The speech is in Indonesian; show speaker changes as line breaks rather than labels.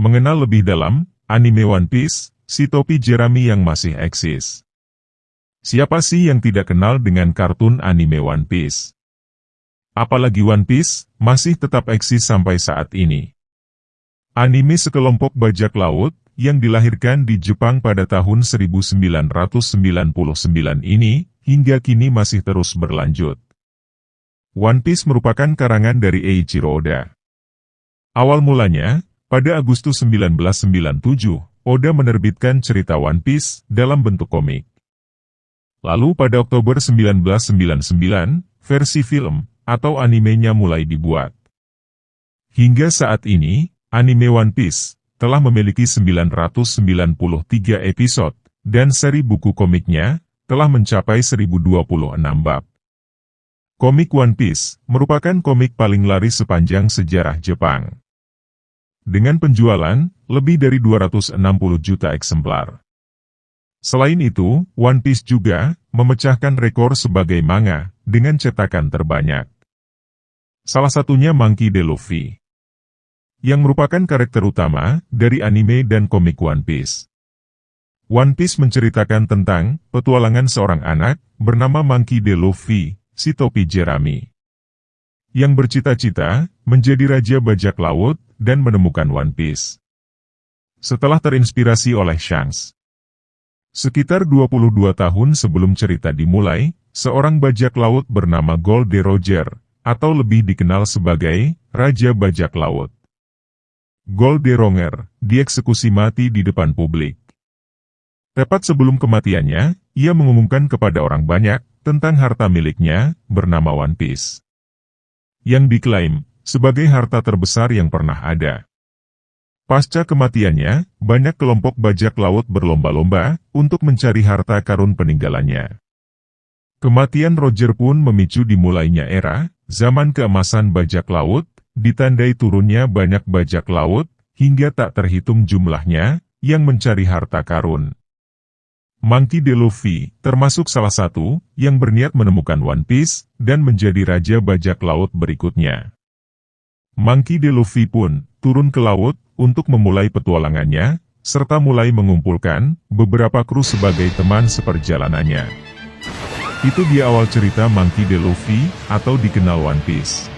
Mengenal lebih dalam anime One Piece, si topi jerami yang masih eksis. Siapa sih yang tidak kenal dengan kartun anime One Piece? Apalagi One Piece masih tetap eksis sampai saat ini. Anime sekelompok bajak laut yang dilahirkan di Jepang pada tahun 1999 ini hingga kini masih terus berlanjut. One Piece merupakan karangan dari Eiichiro Oda. Awal mulanya, pada Agustus 1997, Oda menerbitkan cerita One Piece dalam bentuk komik. Lalu pada Oktober 1999, versi film atau animenya mulai dibuat. Hingga saat ini, anime One Piece telah memiliki 993 episode, dan seri buku komiknya telah mencapai 1026 bab. Komik One Piece merupakan komik paling laris sepanjang sejarah Jepang. Dengan penjualan lebih dari 260 juta eksemplar. Selain itu, One Piece juga memecahkan rekor sebagai manga dengan cetakan terbanyak. Salah satunya Monkey D. Luffy, yang merupakan karakter utama dari anime dan komik One Piece. One Piece menceritakan tentang petualangan seorang anak bernama Monkey D. Luffy, si topi jerami, yang bercita-cita menjadi raja bajak laut dan menemukan One Piece. Setelah terinspirasi oleh Shanks. Sekitar 22 tahun sebelum cerita dimulai, seorang bajak laut bernama Gold D. Roger, atau lebih dikenal sebagai Raja Bajak Laut, Gold D. Roger, dieksekusi mati di depan publik. Tepat sebelum kematiannya, ia mengumumkan kepada orang banyak tentang harta miliknya bernama One Piece, yang diklaim sebagai harta terbesar yang pernah ada. Pasca kematiannya, banyak kelompok bajak laut berlomba-lomba untuk mencari harta karun peninggalannya. Kematian Roger pun memicu dimulainya era zaman keemasan bajak laut, ditandai turunnya banyak bajak laut, hingga tak terhitung jumlahnya yang mencari harta karun. Monkey D. Luffy termasuk salah satu yang berniat menemukan One Piece dan menjadi raja bajak laut berikutnya. Monkey D. Luffy pun turun ke laut untuk memulai petualangannya, serta mulai mengumpulkan beberapa kru sebagai teman seperjalanannya. Itu dia awal cerita Monkey D. Luffy atau dikenal One Piece.